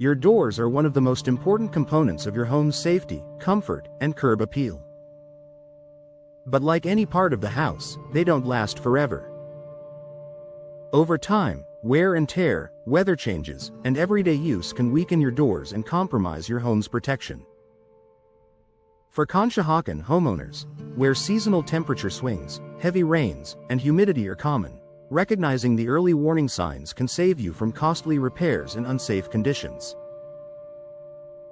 Your doors are one of the most important components of your home's safety, comfort, and curb appeal. But like any part of the house, they don't last forever. Over time, wear and tear, weather changes, and everyday use can weaken your doors and compromise your home's protection. For Conshohocken homeowners, where seasonal temperature swings, heavy rains, and humidity are common, recognizing the early warning signs can save you from costly repairs in unsafe conditions.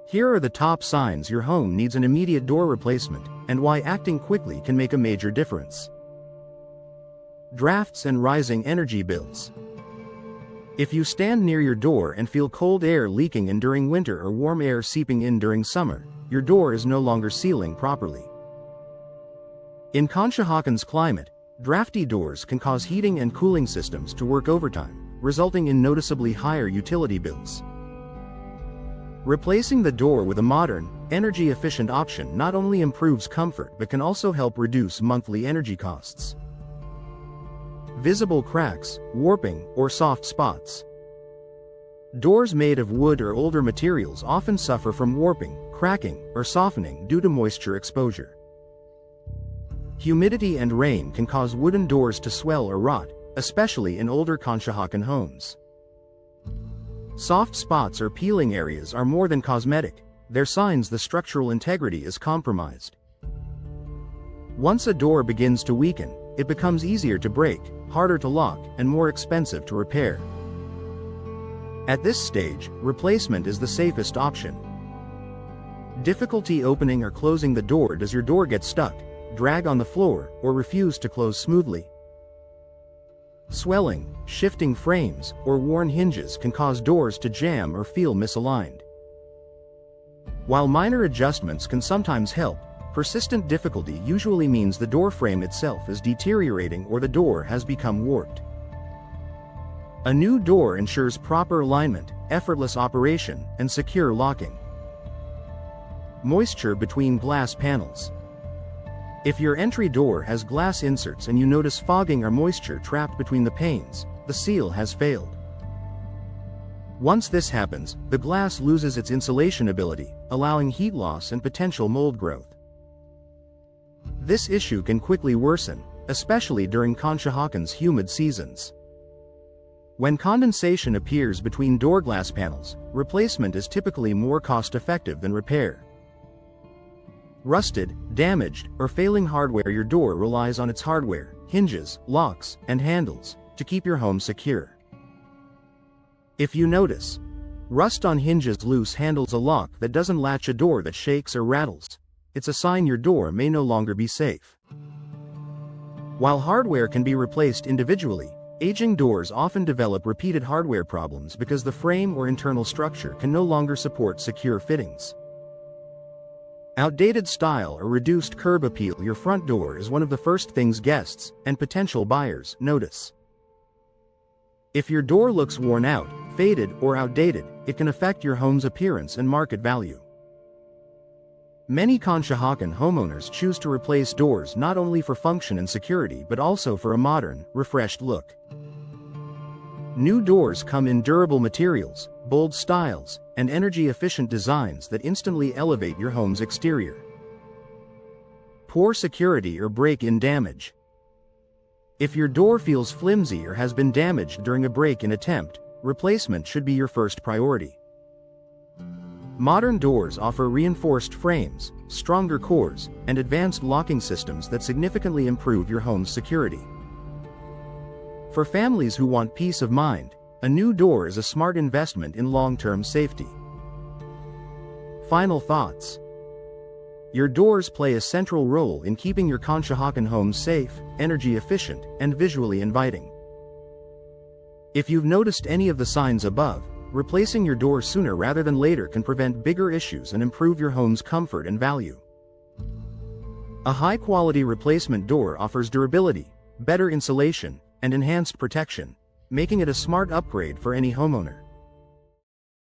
Here are the top signs your home needs an immediate door replacement, and why acting quickly can make a major difference. Drafts and rising energy bills. If you stand near your door and feel cold air leaking in during winter or warm air seeping in during summer, your door is no longer sealing properly. In Conshohocken's climate, drafty doors can cause heating and cooling systems to work overtime, resulting in noticeably higher utility bills. Replacing the door with a modern, energy-efficient option not only improves comfort but can also help reduce monthly energy costs. Visible cracks, warping, or soft spots. Doors made of wood or older materials often suffer from warping, cracking, or softening due to moisture exposure. Humidity and rain can cause wooden doors to swell or rot, especially in older Conshohocken homes. Soft spots or peeling areas are more than cosmetic, they're signs the structural integrity is compromised. Once a door begins to weaken, it becomes easier to break, harder to lock, and more expensive to repair. At this stage, replacement is the safest option. Difficulty opening or closing the door. Does your door get stuck, drag on the floor, or refuse to close smoothly? Swelling, shifting frames, or worn hinges can cause doors to jam or feel misaligned. While minor adjustments can sometimes help, persistent difficulty usually means the door frame itself is deteriorating or the door has become warped. A new door ensures proper alignment, effortless operation, and secure locking. Moisture between glass panels. If your entry door has glass inserts and you notice fogging or moisture trapped between the panes, the seal has failed. Once this happens, the glass loses its insulation ability, allowing heat loss and potential mold growth. This issue can quickly worsen, especially during Conshohocken's humid seasons. When condensation appears between door glass panels, replacement is typically more cost-effective than repair. Rusted, damaged, or failing hardware. Your door relies on its hardware, hinges, locks, and handles, to keep your home secure. If you notice rust on hinges, loose handles, a lock that doesn't latch, a door that shakes or rattles, it's a sign your door may no longer be safe. While hardware can be replaced individually, aging doors often develop repeated hardware problems because the frame or internal structure can no longer support secure fittings. Outdated style or reduced curb appeal. Your front door is one of the first things guests and potential buyers notice. If your door looks worn out, faded, or outdated, it can affect your home's appearance and market value. Many Conshohocken homeowners choose to replace doors not only for function and security but also for a modern, refreshed look. New doors come in durable materials, bold styles, and energy-efficient designs that instantly elevate your home's exterior. Poor security or break-in damage. If your door feels flimsy or has been damaged during a break-in attempt, replacement should be your first priority. Modern doors offer reinforced frames, stronger cores, and advanced locking systems that significantly improve your home's security. For families who want peace of mind, a new door is a smart investment in long-term safety. Final thoughts. Your doors play a central role in keeping your Conshohocken home safe, energy-efficient, and visually inviting. If you've noticed any of the signs above, replacing your door sooner rather than later can prevent bigger issues and improve your home's comfort and value. A high-quality replacement door offers durability, better insulation, and enhanced protection, making it a smart upgrade for any homeowner.